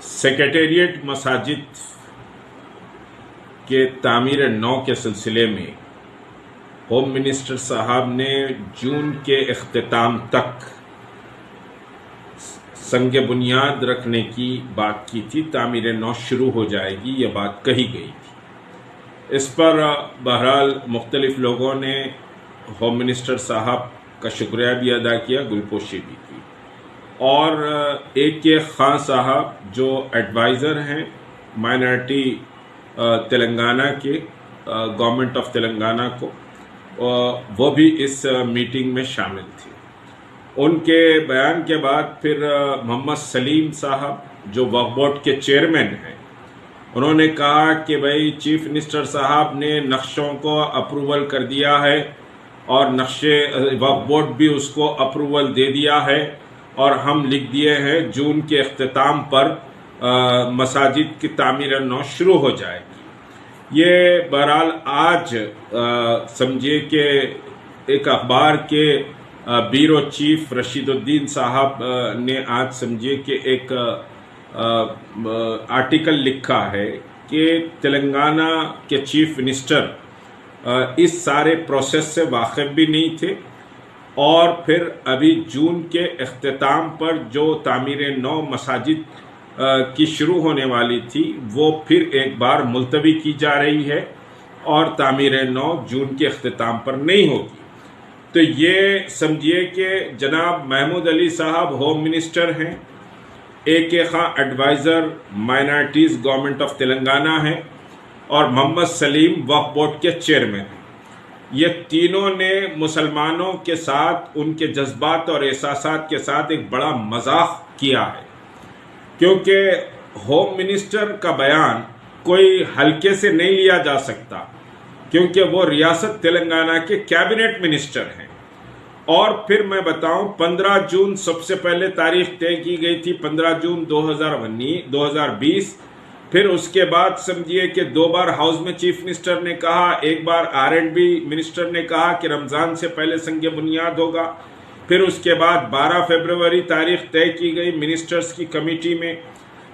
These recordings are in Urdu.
سیکریٹریٹ مساجد کے تعمیر نو کے سلسلے میں ہوم منسٹر صاحب نے جون کے اختتام تک سنگ بنیاد رکھنے کی بات کی تھی. تعمیر نو شروع ہو جائے گی، یہ بات کہی گئی تھی. اس پر بہرحال مختلف لوگوں نے ہوم منسٹر صاحب کا شکریہ بھی ادا کیا، گلپوشی بھی کی. اور AK خان صاحب جو ایڈوائزر ہیں مائنارٹی تلنگانہ کے گورنمنٹ آف تلنگانہ کو، وہ بھی اس میٹنگ میں شامل تھے. ان کے بیان کے بعد پھر محمد سلیم صاحب جو وقف بورڈ کے چیئرمین ہیں، انہوں نے کہا کہ بھائی چیف منسٹر صاحب نے نقشوں کو اپروول کر دیا ہے اور نقشے وقف بورڈ بھی اس کو اپروول دے دیا ہے، اور ہم لکھ دیے ہیں جون کے اختتام پر مساجد کی تعمیر نو شروع ہو جائے گی. یہ بہرحال آج سمجھیے کہ ایک اخبار کے بیورو چیف رشید الدین صاحب نے آج سمجھیے کہ ایک آرٹیکل لکھا ہے کہ تلنگانہ کے چیف منسٹر اس سارے پروسیس سے واقف بھی نہیں تھے، اور پھر ابھی جون کے اختتام پر جو تعمیر نو مساجد کی شروع ہونے والی تھی وہ پھر ایک بار ملتوی کی جا رہی ہے، اور تعمیر نو جون کے اختتام پر نہیں ہوگی. تو یہ سمجھیے کہ جناب محمود علی صاحب ہوم منسٹر ہیں، AK Khan advisor minorities government of Telangana ہیں، اور محمد سلیم وقف بورڈ کے چیئرمین ہیں. یہ تینوں نے مسلمانوں کے ساتھ ان کے جذبات اور احساسات کے ساتھ ایک بڑا مذاق کیا ہے، کیونکہ ہوم منسٹر کا بیان کوئی ہلکے سے نہیں لیا جا سکتا، کیونکہ وہ ریاست تلنگانہ کے کیبنٹ منسٹر ہیں. اور پھر میں بتاؤں 15 جون سب سے پہلے تاریخ طے کی گئی تھی، 15 جون 2020. پھر اس کے بعد سمجھیے کہ 2 بار ہاؤس میں چیف منسٹر نے کہا، ایک بار R&B منسٹر نے کہا کہ رمضان سے پہلے سنگ بنیاد ہوگا. پھر اس کے بعد 12 فروری تاریخ طے کی گئی منسٹرز کی کمیٹی میں.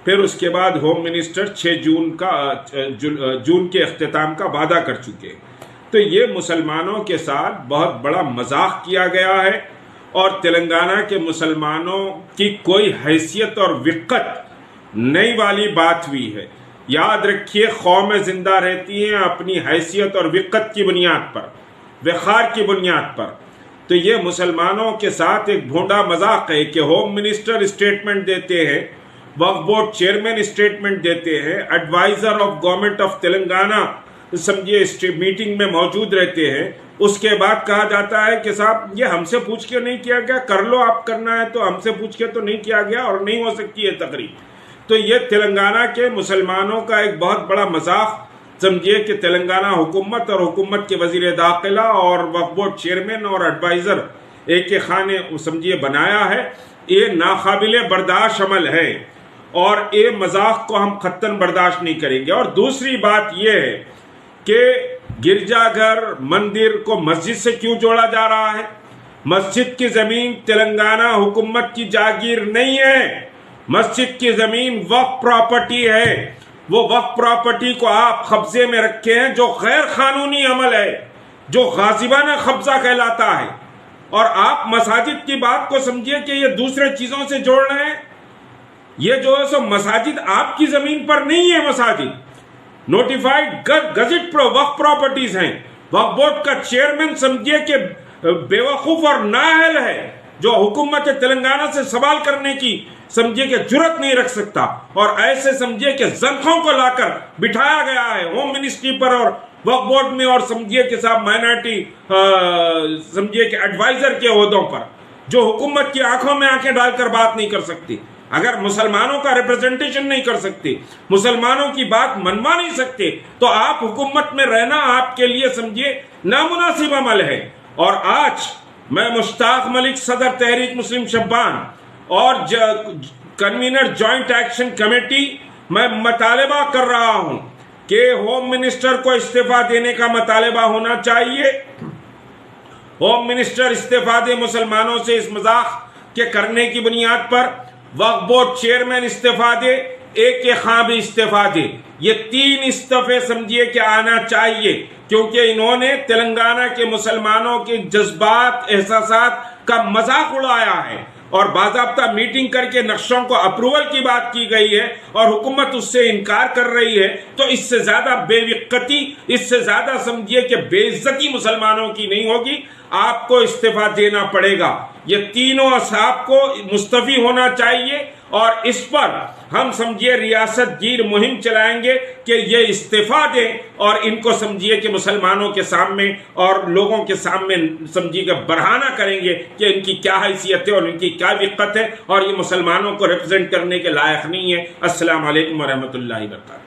پھر اس کے بعد ہوم منسٹر 6 جون کے اختتام کا وعدہ کر چکے. تو یہ مسلمانوں کے ساتھ بہت بڑا مذاق کیا گیا ہے، اور تلنگانہ کے مسلمانوں کی کوئی حیثیت اور وقت نئی والی بات ہوئی ہے. یاد رکھیے قومیں زندہ رہتی ہیں اپنی حیثیت اور وقت کی بنیاد پر، وقار کی بنیاد پر. تو یہ مسلمانوں کے ساتھ ایک بھونڈا مذاق ہے کہ ہوم منسٹر اسٹیٹمنٹ دیتے ہیں، وقف بورڈ چیئرمین اسٹیٹمنٹ دیتے ہیں، advisor of government of Telangana سمجھیے میٹنگ میں موجود رہتے ہیں. اس کے بعد کہا جاتا ہے کہ صاحب یہ ہم سے پوچھ کے نہیں کیا گیا، کر لو آپ کرنا ہے تو، ہم سے پوچھ کے تو نہیں کیا گیا اور نہیں ہو سکتی ہے تقریب. تو یہ تلنگانہ کے مسلمانوں کا ایک بہت بڑا مذاق سمجھیے کہ تلنگانہ حکومت اور حکومت کے وزیر داخلہ اور وقف بورڈ چیئرمین اور ایڈوائزر AK خان نے سمجھیے بنایا ہے. یہ ناقابل برداشت عمل ہے، اور یہ مذاق کو ہم قطعاً برداشت نہیں کریں گے. اور دوسری بات یہ ہے کہ گرجا گھر مندر کو مسجد سے کیوں جوڑا جا رہا ہے؟ مسجد کی زمین تلنگانہ حکومت کی جاگیر نہیں ہے، مسجد کی زمین وقف پراپرٹی ہے. وہ وقف پراپرٹی کو آپ قبضے میں رکھے ہیں، جو غیر قانونی عمل ہے، جو غاصبانہ قبضہ کہلاتا ہے. اور آپ مساجد کی بات کو سمجھیے کہ یہ دوسرے چیزوں سے جوڑ رہے ہیں. یہ جو ہے سو مساجد آپ کی زمین پر نہیں ہے، مساجد نوٹیفائڈ گزٹ پر وقف پراپرٹیز ہیں. وقف بورڈ کا چیئرمین سمجھیے کہ بے وقوف اور نااہل ہے، جو حکومت تلنگانہ سے سوال کرنے کی سمجھیے کہ جرت نہیں رکھ سکتا. اور ایسے سمجھیے کہ زنخوں کو لا کر بٹھایا گیا ہے ہوم منسٹری پر اور وقف بورڈ میں، اور سمجھیے کہ صاحب مائنارٹی سمجھیے کہ ایڈوائزر کے عہدوں پر، جو حکومت کی آنکھوں میں آنکھیں ڈال کر بات نہیں کر سکتی. اگر مسلمانوں کا ریپرزنٹیشن نہیں کر سکتے، مسلمانوں کی بات منوا نہیں سکتے، تو آپ حکومت میں رہنا آپ کے لیے سمجھیے نامناسب عمل ہے. اور آج میں مشتاق ملک صدر تحریک مسلم شبان اور کنوینر جوائنٹ ایکشن کمیٹی میں مطالبہ کر رہا ہوں کہ ہوم منسٹر کو استعفیٰ دینے کا مطالبہ ہونا چاہیے. ہوم منسٹر استعفیٰ دے مسلمانوں سے اس مذاق کے کرنے کی بنیاد پر. وقف بورڈ چیئرمین استعفیٰ دے ایک خاں بھی استعفیٰ دے. یہ 3 استعفے سمجھیے کہ آنا چاہیے، کیونکہ انہوں نے تلنگانہ کے مسلمانوں کے جذبات احساسات کا مذاق اڑایا ہے، اور باضابطہ میٹنگ کر کے نقشوں کو اپروول کی بات کی گئی ہے اور حکومت اس سے انکار کر رہی ہے. تو اس سے زیادہ بے وقتی، اس سے زیادہ سمجھیے کہ بے عزتی مسلمانوں کی نہیں ہوگی. آپ کو استعفیٰ دینا پڑے گا. یہ تینوں اصحاب کو مستعفی ہونا چاہیے، اور اس پر ہم سمجھیے ریاست گیر مہم چلائیں گے کہ یہ استعفیٰ دیں، اور ان کو سمجھیے کہ مسلمانوں کے سامنے اور لوگوں کے سامنے سمجھیے کہ برہنہ کریں گے کہ ان کی کیا حیثیت ہے اور ان کی کیا وقت ہے، اور یہ مسلمانوں کو ریپرزینٹ کرنے کے لائق نہیں ہے. السلام علیکم ورحمۃ اللہ وبرکاتہ.